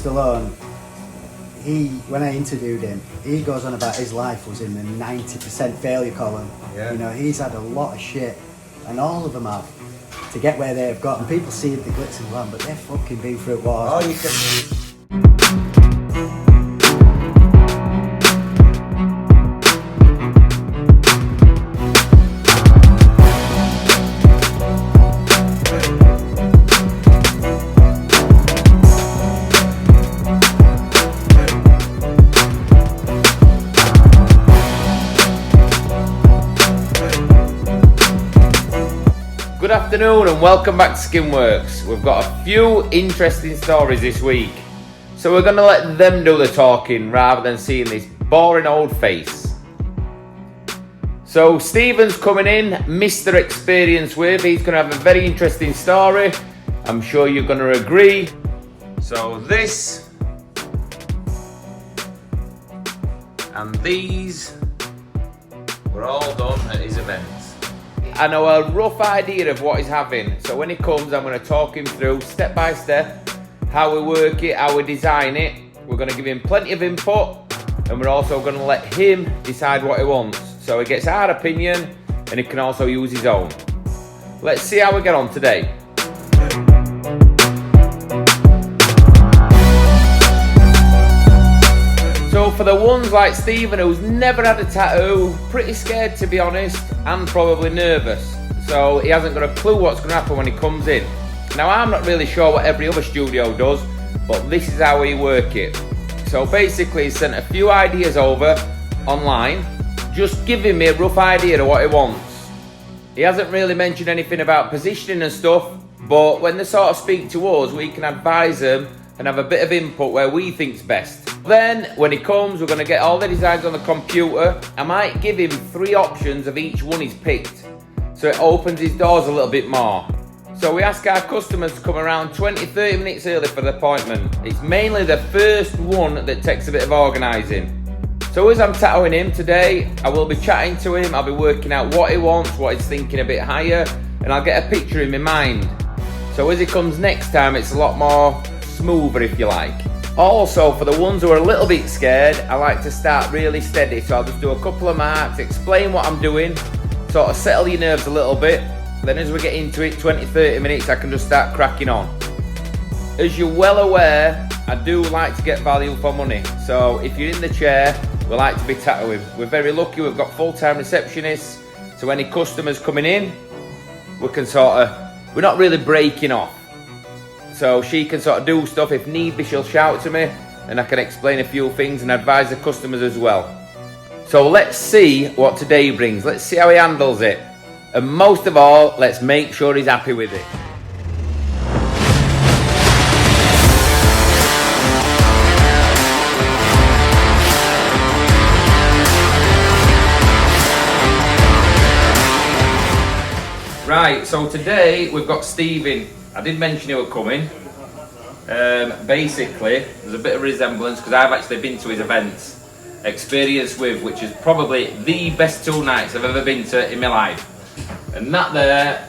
Stallone, when I interviewed him, he goes on about his life was in the 90% failure column. Yeah. You know, he's had a lot of shit, and all of them have, to get where they've got. And people see the glitz and glam, but they've fucking been through it wars. Oh, you can. Good afternoon and welcome back to Skinworks. We've got a few interesting stories this week, so we're going to let them do the talking rather than seeing this boring old face. So Stephen's coming in, Mr. Experience with. He's going to have a very interesting story. I'm sure you're going to agree. So this and these were all done at his events. I know a rough idea of what he's having, so when he comes I'm going to talk him through step by step how we work it, how we design it. We're going to give him plenty of input, and we're also going to let him decide what he wants, so he gets our opinion and he can also use his own. Let's see how we get on today. So for the ones like Stephen who's never had a tattoo, pretty scared to be honest, and probably nervous. So he hasn't got a clue what's going to happen when he comes in. Now I'm not really sure what every other studio does, but this is how we work it. So basically he sent a few ideas over online, just giving me a rough idea of what he wants. He hasn't really mentioned anything about positioning and stuff, but when they sort of speak to us, we can advise them and have a bit of input where we think's best. Then, when he comes, we're going to get all the designs on the computer. I might give him 3 options of each one he's picked, so it opens his doors a little bit more. So we ask our customers to come around 20-30 minutes early for the appointment. It's mainly the first one that takes a bit of organising. So as I'm tattooing him today, I will be chatting to him, I'll be working out what he wants, what he's thinking a bit higher, and I'll get a picture in my mind. So as he comes next time, it's a lot more smoother, if you like. Also, for the ones who are a little bit scared, I like to start really steady, so I'll just do a couple of marks, explain what I'm doing, sort of settle your nerves a little bit. Then as we get into it, 20-30 minutes, I can just start cracking on. As you're well aware, I do like to get value for money, so if you're in the chair, we like to be tattooing. We're very lucky, we've got full-time receptionists, so any customers coming in, we can we're not really breaking off. So she can sort of do stuff, if need be she'll shout to me and I can explain a few things and advise the customers as well. So let's see what today brings, let's see how he handles it, and most of all, let's make sure he's happy with it. Right, so today we've got Stephen. I did mention he were coming. Basically, there's a bit of resemblance because I've actually been to his events. Experience with, which is probably the best 2 nights I've ever been to in my life. And that there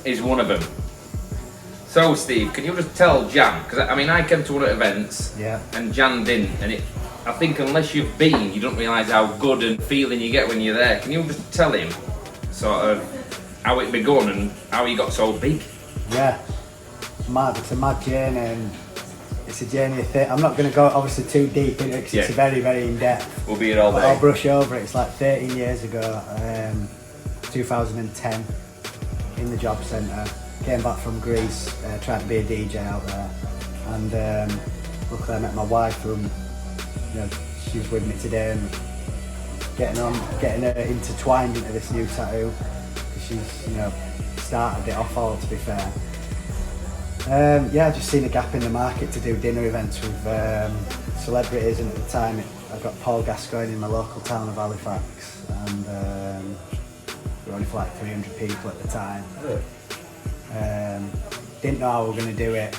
is one of them. So Steve, can you just tell Jan, because I mean I came to one of the events, Yeah. and Jan didn't, and I think unless you've been, you don't realise how good and feeling you get when you're there. Can you just tell him sort of how it begun and how he got so big? Yeah. Mad, it's a mad journey, and it's a journey of I'm not going to go obviously too deep into it because it's very, very in depth. We'll be here all day. I'll brush over it. It's like 13 years ago, 2010, in the job centre. Came back from Greece, tried to be a DJ out there, and luckily I met my wife, who, she's with me today, and getting her intertwined into this new tattoo, because she's, started it off all, to be fair. I've just seen a gap in the market to do dinner events with celebrities, and at the time I got Paul Gascoigne in my local town of Halifax, and we were only for like 300 people at the time. Didn't know how we were going to do it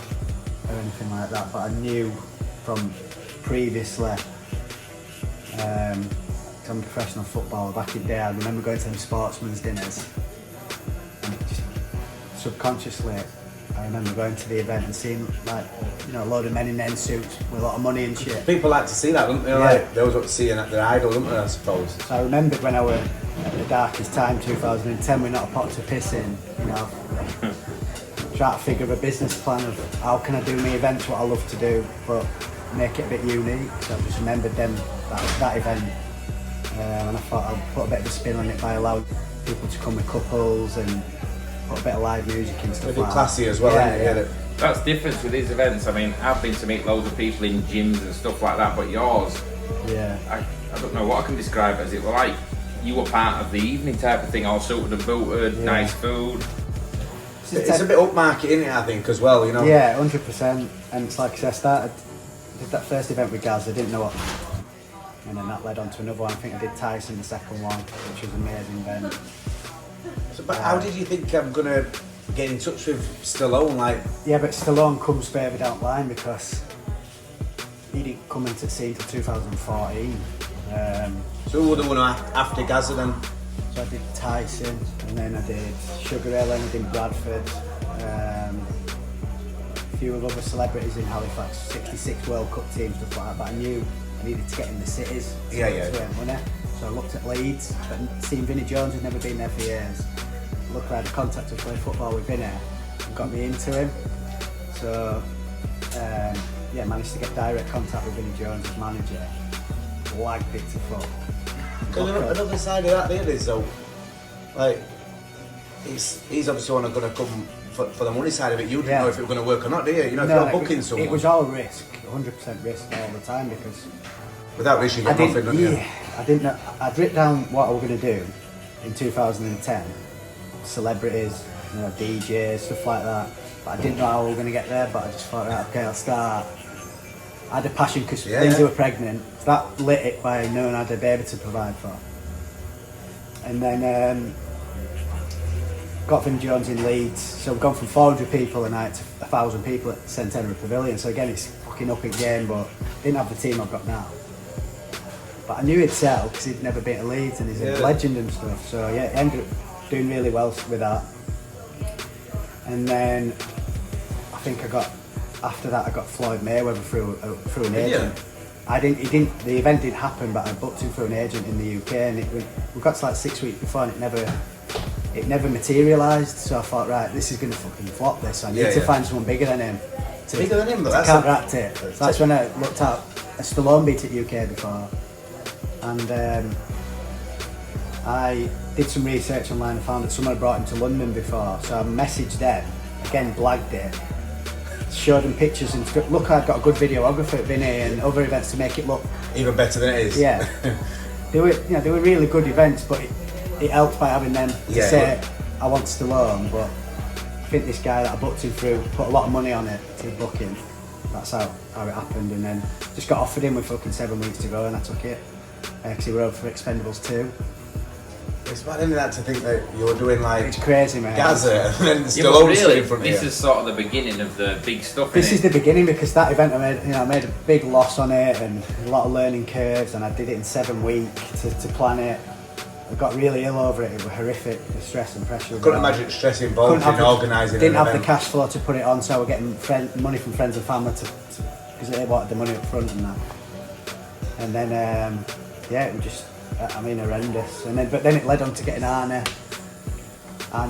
or anything like that, but I knew from previously, because I'm a professional footballer back in the day, I remember going to them sportsmen's dinners, and just subconsciously I remember going to the event and seeing like, you know, a load of men in men suits with a lot of money and shit. People like to see that, don't they? Yeah. Like, they always want to see their idol, don't they, I suppose. So I remembered when I was at the darkest time, 2010, with not a pot to piss in, you know, try to figure a business plan of how can I do my events, what I love to do, but make it a bit unique. So I just remembered that event, and I thought I'd put a bit of a spin on it by allowing people to come with couples and put a bit of live music and stuff They like do classy as well, yeah. That's different with these events. I mean, I've been to meet loads of people in gyms and stuff like that, but yours, Yeah. I don't know what I can describe as. It were like you were part of the evening type of thing, all suited and booted, nice food. It's a bit upmarket, isn't it, I think, as well, you know? Yeah, 100%. And it's like I said, did that first event with Gaz, I didn't know what, and then that led on to another one. I think I did Tyson, the second one, which was an amazing event. So, but how did you think I'm going to get in touch with Stallone? Like, Yeah, but Stallone comes further down the line because he didn't come into the scene till 2014. so who were the one after Gaza then? So I did Tyson, and then I did Sugar Hill, and I did Bradford. A few of other celebrities in Halifax, 66 World Cup teams, stuff like that. But I knew I needed to get in the cities to earn money. So I looked at Leeds, but seen Vinnie Jones, had never been there for years. Looked, I had a contact to play football with Vinnie, and got me into him. So yeah, managed to get direct contact with Vinnie Jones, his manager. Lagged it to fuck. Another side of that there is though, like, he's obviously going to come for the money side of it. You didn't know if it was going to work or not, do you? You know, if you're booking someone. It was all risk, 100% risk all the time, because without risk you get nothing, don't you? I didn't know. I'd written down what I was going to do in 2010. Celebrities, you know, DJs, stuff like that. But I didn't know how we were going to get there, but I just thought, right, okay, I'll start. I had a passion because Lindsay were pregnant, so that lit it by knowing I had a baby to provide for. And then got Vin Jones in Leeds, so we've gone from 400 people a night to 1,000 people at Centenary Pavilion. So again, it's fucking up again, but didn't have the team I've got now. But I knew he'd sell because he'd never been to Leeds and he's a legend and stuff. So yeah, he ended up doing really well with that. And then I think after that I got Floyd Mayweather through an agent. The event didn't happen, but I booked him through an agent in the UK, and we got to like 6 weeks before, and it never materialised. So I thought, right, this is going to fucking flop. This, I need to find someone bigger than him. To counteract it. So that's when I looked at a Stallone beat at UK before, and I did some research online and found that someone had brought him to London before. So I messaged them, again blagged it, showed them pictures and stuff. Look, I've got a good videographer at Vinny and other events to make it look even better than it is. Yeah, they were really good events, but it helped by having them to say I want Stallone. But I think this guy that I booked him through put a lot of money on it to book him. That's how it happened, and then just got offered him with fucking 7 weeks to go, and I took it because he were over for Expendables 2. It's bad, isn't it, to think that you're doing like It's crazy, man. Gaza and then Stallone really, in front of you. this is sort of the beginning of the big stuff. This is the beginning, because that event I made a big loss on it and a lot of learning curves, and I did it in 7 weeks to plan it. I got really ill over it. It was horrific, the stress and pressure. Couldn't imagine the stress involved in organising. Didn't have the cash flow to put it on, so we're getting money from friends and family because they wanted the money up front and that. And then it was just, horrendous. But then it led on to getting Arnie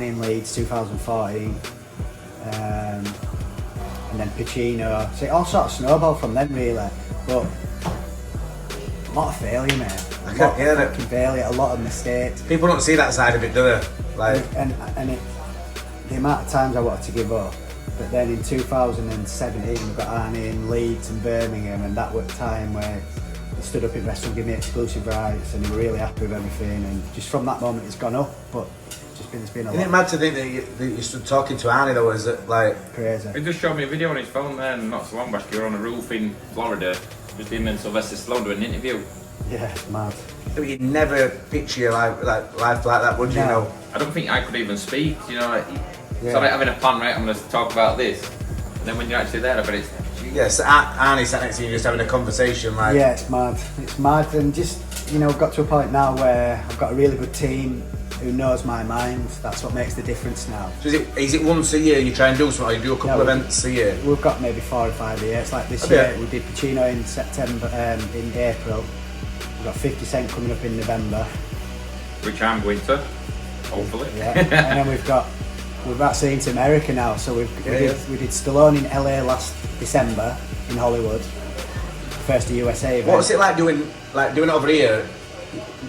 in Leeds 2014, and then Pacino. So it all sort of snowballed from then, really. But a lot of failure, mate. A lot of mistakes. People don't see that side of it, do they? Like, and the amount of times I wanted to give up. But then in 2017 we got Arnie in Leeds and Birmingham, and that was time where he stood up in wrestling, gave me exclusive rights, and he was really happy with everything. And just from that moment, it's gone up. But it's been a lot. Isn't it mad to think that you stood talking to Arnie though? Is it like crazy? He just showed me a video on his phone there, not so long back. You were on a roof in Florida, just him and Sylvester Stallone doing an interview. Yeah, it's mad. You'd never picture your life like that, would you? No. Know? I don't think I could even speak. You know, it's like having a plan, right? I'm going to talk about this, and then when you're actually there, I bet it's. Yes, Arnie sat next to you, just having a conversation. Like, yeah, it's mad. It's mad, and just got to a point now where I've got a really good team. who knows my mind. That's what makes the difference now. So is it once a year you try and do something, or you do a couple of events a year? We've got maybe 4 or 5 a year. It's like this year we did Pacino in September, in April. We've got 50 Cent coming up in November. Which I'm going to, hopefully. Yeah. And then we're actually into America now. So we did Stallone in LA last December in Hollywood. First USA event. What's it like doing it over here?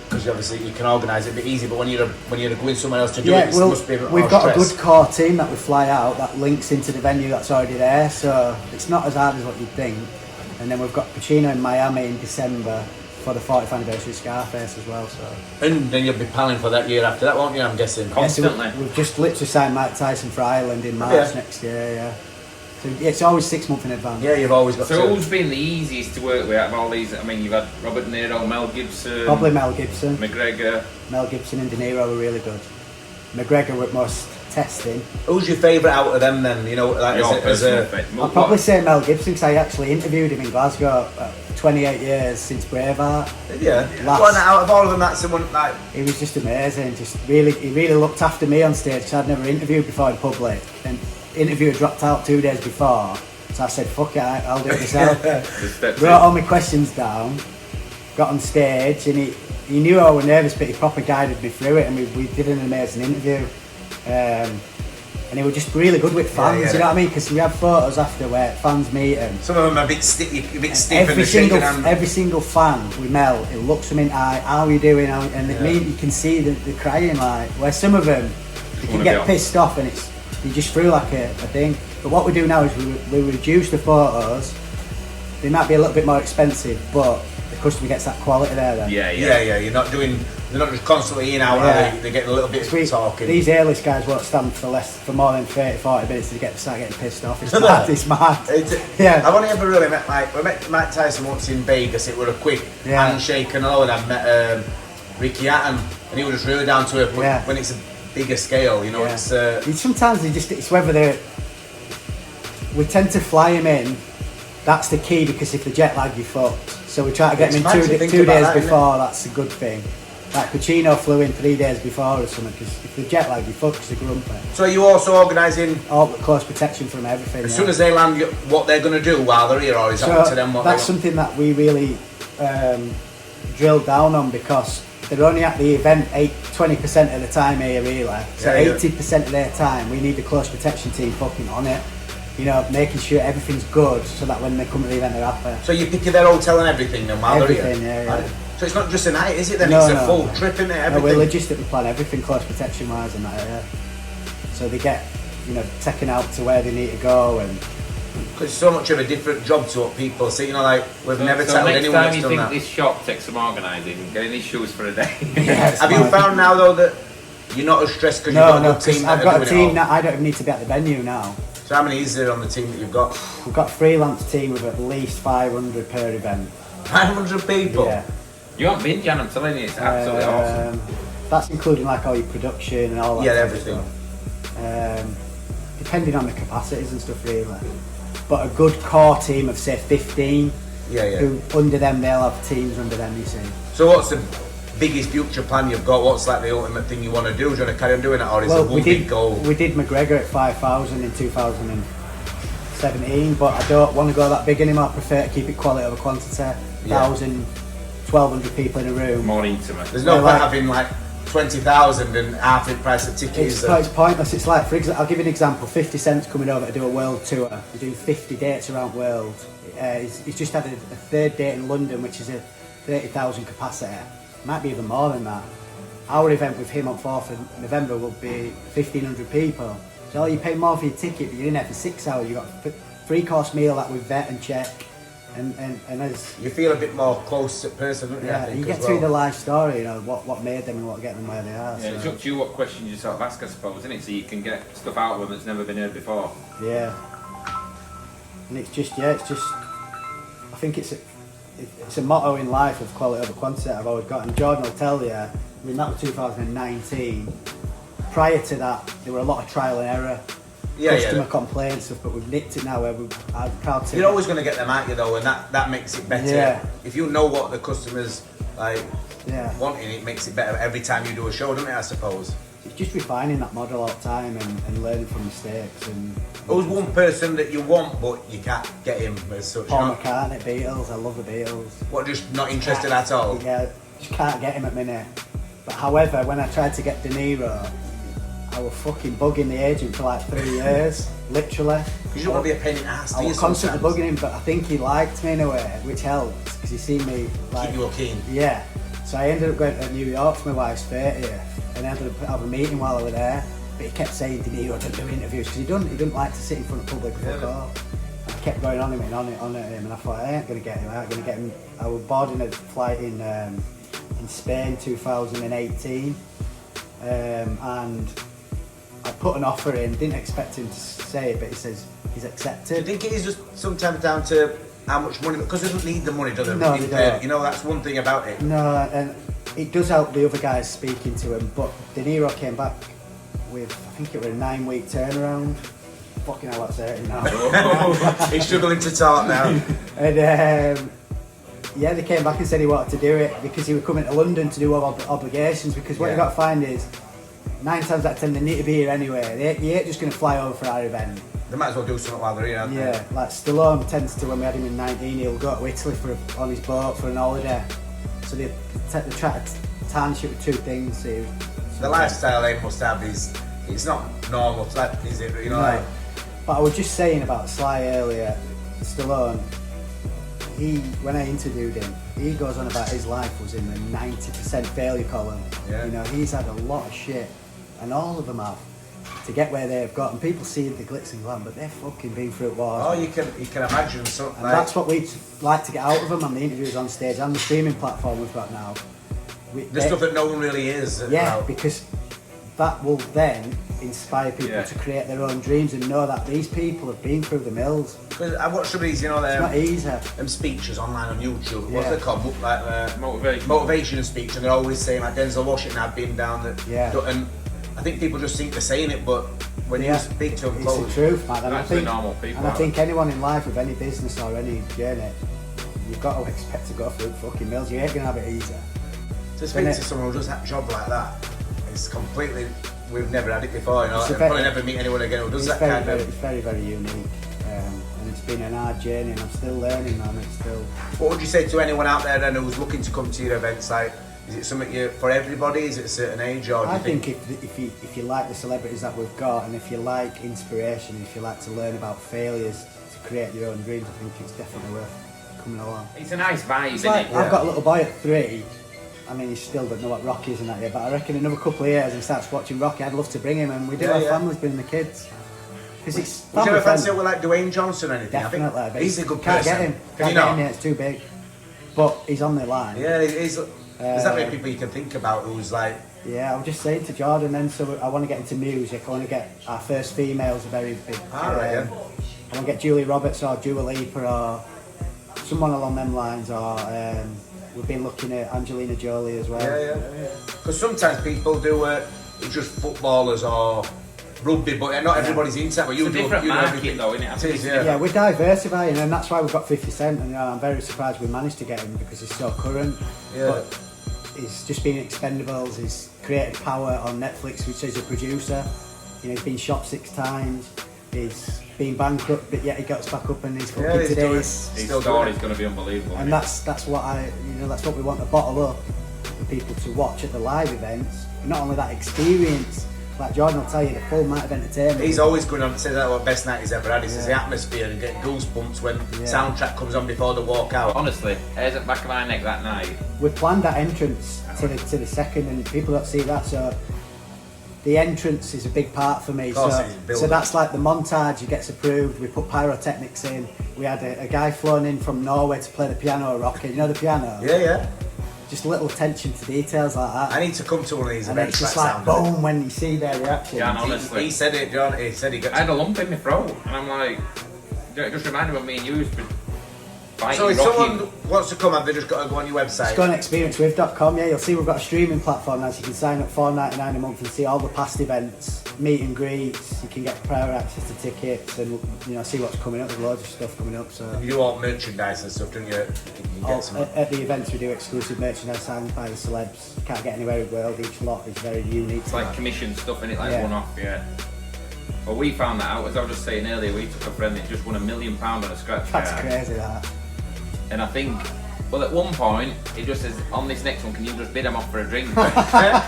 Because obviously you can organise it a bit easy, but when you're going somewhere else to do it, it must be a bit more we've got stress. a good core team that we fly out that links into the venue that's already there, so it's not as hard as what you'd think. And then we've got Pacino in Miami in December for the 40th anniversary of Scarface as well. So. And then you'll be planning for that year after that, won't you? I'm guessing. Constantly. Yeah, so we've just literally signed Mike Tyson for Ireland in March next year. Yeah. So it's always 6 months in advance. Yeah, you've always got. So who's been the easiest to work with out of all these? I mean, you've had Robert De Niro, Mel Gibson. Probably Mel Gibson. McGregor. Mel Gibson and De Niro were really good. McGregor were most testing. Who's your favourite out of them then? You know, like I'd probably say Mel Gibson because I actually interviewed him in Glasgow. 28 years since Braveheart. Yeah. Well, out of all of them, that's the one. Like, he was just amazing. He really looked after me on stage because I'd never interviewed before in public. And interview dropped out 2 days before, so I said, "Fuck it, I'll do it myself." Wrote all my questions down, got on stage, and he knew I was nervous, but he proper guided me through it, and we did an amazing interview. And he was just really good with fans, you know what I mean? Because we have photos after where fans meet him. Some of them are a bit stiff and every single fan we Mel, it looks them in the eye, how are you doing? And you can see the crying, like, where some of them, you can get pissed off and you just threw like a thing. But what we do now is we reduce the photos. They might be a little bit more expensive, but the customer gets that quality there then. Yeah. They're not just constantly in out, they get a little bit talking. These A-list guys won't stand for more than 30-40 minutes to start getting pissed off. It's mad, it's mad. I've only ever really met we met Mike Tyson once in Vegas. It was a quick handshake and all, and I met Ricky Hatton, and he was just really down to earth. But when it's a bigger scale, you know, it's sometimes it's whether we tend to fly him in. That's the key, because if the jet lag, you fucked. So we try to get him in 2 days before. That's a good thing. Like Pacino flew in 3 days before or something, because if the jet lag, you fuck, because they're grumpy. So are you also organising all the close protection from everything? As soon as they land, what they're going to do while they're here, or is that up to them? That's something that we really drilled down on, because they're only at the event 20% of the time here, really. So 80% of their time, we need the close protection team fucking on it. You know, making sure everything's good, so that when they come to the event, they're happy. So you pick their hotel and everything, then while they're here? Yeah. So it's not just a night, is it then? It's a full trip, isn't it? Everything? No, we logistically plan everything close protection wise and that, yeah. So they get, taken out to where they need to go, and because it's so much of a different job to what people see, like we've never tackled anyone that's done that. Next time you think this shop takes some organising, getting these shoes for a day. Have you found now though that you're not as stressed because you've got a good team? I've got a team now. I don't even need to be at the venue now. So how many is there on the team that you've got? We've got a freelance team of at least 500 per event. 500 people? Yeah. You haven't been, Jan, I'm telling you, it's absolutely awesome. That's including like all your production and all that. Yeah, everything. Depending on the capacities and stuff, really. But a good core team of say 15. Who under them, they'll have teams under them, you see. So what's the biggest future plan you've got? What's like the ultimate thing you want to do? Do you want to carry on doing it, or is it one big goal? We did McGregor at 5,000 in 2017, but I don't want to go that big anymore. I prefer to keep it quality over quantity. 1,000, 1,200 people in a room. More intimate. There's no point having like 20,000 and half the price of tickets. It's pointless. It's like, for example, I'll give you an example. 50 Cent's coming over to do a world tour. We're doing 50 dates around the world. He's just had a third date in London, which is a 30,000 capacity. Might be even more than that. Our event with him on 4th of November will be 1,500 people. So you pay more for your ticket, but you're in there for 6 hours. You got a 3-course meal that we vet and check, and as you feel a bit more close to person, don't you? Yeah, you get through the life story. What made them and what get them where they are. Yeah, it's up to you what questions you sort of ask, I suppose, isn't it? So you can get stuff out of them that's never been heard before. Yeah, and it's just I think it's a motto in life of quality over quantity. I've always got, and Jordan will tell you. I mean, that was 2019. Prior to that, there were a lot of trial and error, customer complaints stuff, but we've nicked it now. Where you're always going to get them at you though, and that makes it better. Yeah. If you know what the customers like wanting it makes it better every time you do a show, doesn't it? I suppose. It's just refining that model all the time and learning from mistakes. And who's one person that you want but you can't get him as such? Paul McCartney, Beatles. I love the Beatles. What, just not interested at all? Yeah, just can't get him at minute. But however, when I tried to get De Niro, I was fucking bugging the agent for like 3 years, literally. Because you don't want to be a pain in the ass, do I you? was constantly bugging him, but I think he liked me in a way, which helped because he seen me like. Keep you keen. Yeah. So I ended up going to New York for my wife's 30th, and I ended up having a meeting while I was there. But he kept saying De Niro to do interviews because he didn't like to sit in front of public and fuck off. I kept going on him and on at him, and I thought I ain't gonna get him. I ain't gonna get him. I was boarding a flight in Spain 2018, and I put an offer in. Didn't expect him to say it, but he says he's accepted. Do you think it is just sometimes down to how much money? Because they don't need the money, do they? No, they don't. You know, that's one thing about it. No, and it does help the other guys speaking to him. But De Niro came back with, I think it was a 9-week turnaround. Fucking hell, that's hurting now. He's struggling to talk now. And yeah, they came back and said he wanted to do it because he was coming to London to do obligations. Because what you got to find is 9 times out of 10 they need to be here anyway. You ain't just going to fly over for our event. They might as well do something while they're here, aren't they? Yeah, like Stallone tends to, when we had him in 19, he'll go to Italy on his boat for an holiday. So they try to tarnish it with 2 things. So the lifestyle they must have is, it's not normal, is it? You know, like. But I was just saying about Sly earlier, Stallone, when I interviewed him, he goes on about his life was in the 90% failure column. Yeah. You know, he's had a lot of shit, and all of them have, to get where they've got. And people see the glitz and glam, but they've fucking been through wars. Oh, you can imagine something. And that's what we like to get out of them on the interviews on stage and the streaming platform we've got now. The stuff that no one really is. Yeah, because that will then inspire people to create their own dreams and know that these people have been through the mills. Because I watched some of these, you know, it's not easy. Them speeches online on YouTube. What's they called? Like motivation speech, and they're always saying like Denzel Washington had been down that. Yeah. And I think people just think they're saying it, but when you speak to them close, it's the truth, man. And I think anyone in life with any business or any journey, you've got to expect to go through fucking mills. You ain't gonna have it easy. To speak to someone who does that job like that, it's completely. We've never had it before, you know. I'll probably never meet anyone again who does that kind of. It's very, very unique, and it's been an hard journey, and I'm still learning, man. It's still. What would you say to anyone out there then who's looking to come to your events? Like, is it something for everybody? Is it a certain age, or do you think? If you like the celebrities that we've got, and if you like inspiration, if you like to learn about failures to create your own dreams, I think it's definitely worth coming along. It's a nice vibe, isn't like, it? I've got a little boy at 3. I mean, he still doesn't know what Rocky is and that yet, but I reckon another couple of years and starts watching Rocky, I'd love to bring him, and we do have families bringing the kids. Because it's would you family ever fancy friendly. it with like Dwayne Johnson or anything? Definitely, I think he's a good can't person. Get him. Can Can't you get not? him yet, it's too big. But he's on the line. Yeah, there's that many people you can think about who's like. Yeah, I was just saying to Jordan then, so I want to get into music. I want to get our first females a very big. I want to get Julie Roberts or Dua Lipa or someone along them lines, or we've been looking at Angelina Jolie as well. Yeah. Because sometimes people do it's just footballers or rugby, but not everybody's into that. But it's a different market though, isn't it? Yeah, we're diversifying, and that's why we've got 50 Cent, and I'm very surprised we managed to get him because he's so current. Yeah. But he's just been in Expendables, he's created Power on Netflix, which is a producer. You know, he's been shot 6 times, he's been bankrupt, but yet he gets back up and he's fucking today. His story's going to be unbelievable. And that's what that's what we want to bottle up for people to watch at the live events. Not only that experience, like Jordan will tell you, the full amount of entertainment. He's always going on to say that what best night he's ever had. He says the atmosphere and getting goosebumps when soundtrack comes on before they walk out. Honestly, hairs at the back of my neck that night. We planned that entrance to the second, and people don't see that, so the entrance is a big part for me. So that's like the montage, it gets approved, we put pyrotechnics in. We had a guy flown in from Norway to play the piano Rocky. You know the piano? Yeah. Just little attention to details like that. I need to come to one of these and events. It's just like boom when you see their reaction. Yeah, honestly. He said it, John. He said he got. I had a lump in my throat, and I'm like, it just reminded me of me and you. So if someone wants to come, have they just got to go on your website? Just go on experiencewith.com, you'll see we've got a streaming platform now, so you can sign up $4.99 a month and see all the past events. meet and greets. You can get prior access to tickets, and see what's coming up. There's loads of stuff coming up. So you do all merchandise and stuff, don't you? You get some. At the events we do exclusive merchandise signed by the celebs. Can't get anywhere in the world. Each lot is very unique. It's like commissioned stuff in it, like one-off. Yeah. Well, we found that out, as I was just saying earlier. We took a friend that just won £1 million on a scratch card. That's crazy, that. And I think, well, at one point, he just says, on this next one, can you just bid him off for a drink? And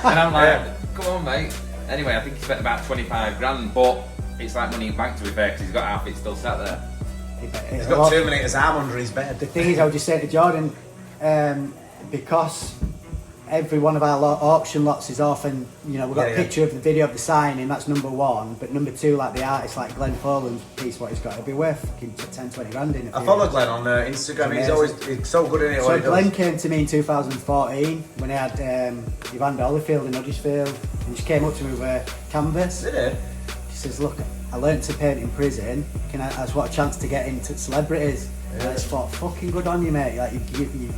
I'm like, come on, mate. Anyway, I think he spent about 25 grand, but it's like money in bank, to be fair, because he's got half it still sat there. He's got Terminator's arm under his bed. The thing is, I was just saying to Jordan, because every one of our auction lots is often, we've got a picture of the video of the signing, that's number one, but number two, like the artist, like Glenn Folland's piece, what he's got, it'll be worth fucking 10, 20 grand in it. I follow Glenn on Instagram, he's so good in it. So Glenn came to me in 2014 when he had Evander Holyfield in Huddersfield, and he just came up to me with a canvas. Did he? He says, look, I learnt to paint in prison, I just want a chance to get into celebrities. And I just thought, fucking good on you, mate, like you've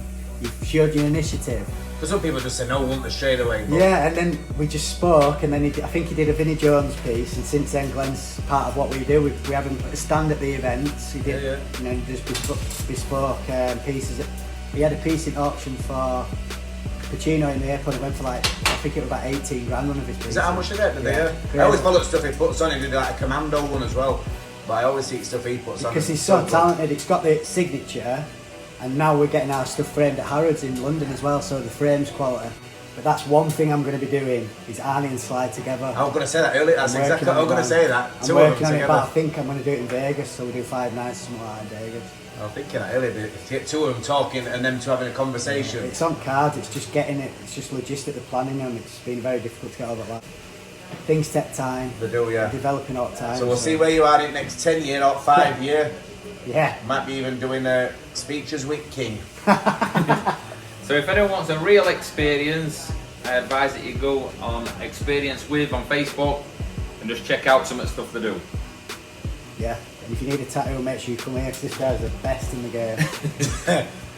showed your initiative. But some people just say no, want the straight away. But... Yeah, and then we just spoke, and then I think he did a Vinnie Jones piece, and since then Glenn's part of what we do. We have him a stand at the events. He did, just bespoke pieces. He had a piece in auction for Pacino in the airport. It went for I think it was about 18 grand. One of his pieces. Is that how much they get? I always follow stuff he puts on. He did like a commando one as well. But I always see stuff he puts on. Because he's so talented. It's got the signature. And now we're getting our stuff framed at Harrods in London as well, so the frame's quality. But that's one thing I'm going to be doing, is Arnie and Slide together. I was going to say that earlier, that's exactly what I was going to say that. I'm working on it, but I think I'm going to do it in Vegas, so we'll do 5 nights or something like that in Vegas. I was thinking that earlier, to get two of them talking and them two having a conversation. It's on cards, it's just getting it, it's just logistic, the planning them, it's been very difficult to get over that. Things take time. They do, yeah. Developing all the time. So we'll see where you are in the next 10 year or 5 year. Yeah. Might be even doing speeches with King. So if anyone wants a real experience, I advise that you go on Experience With on Facebook and just check out some of the stuff they do. Yeah, and if you need a tattoo, make sure you come here, because this guy's the best in the game.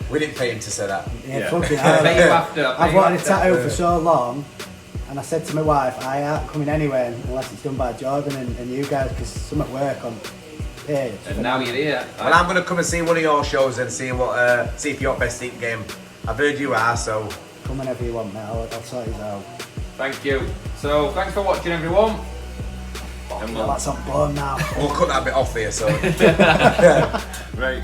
We didn't pay him to say that. Yeah, fucking hell. I've wanted a tattoo for so long, and I said to my wife, I ain't coming anywhere unless it's done by Jordan and you guys, because some at work on page. And now you're here. Well, I'm going to come and see one of your shows and see if you're best in game. I've heard you are, so... Come whenever you want, mate. I'll sort you out. Thank you. So, thanks for watching, everyone. That's on board now. We'll cut that bit off here, so... Right.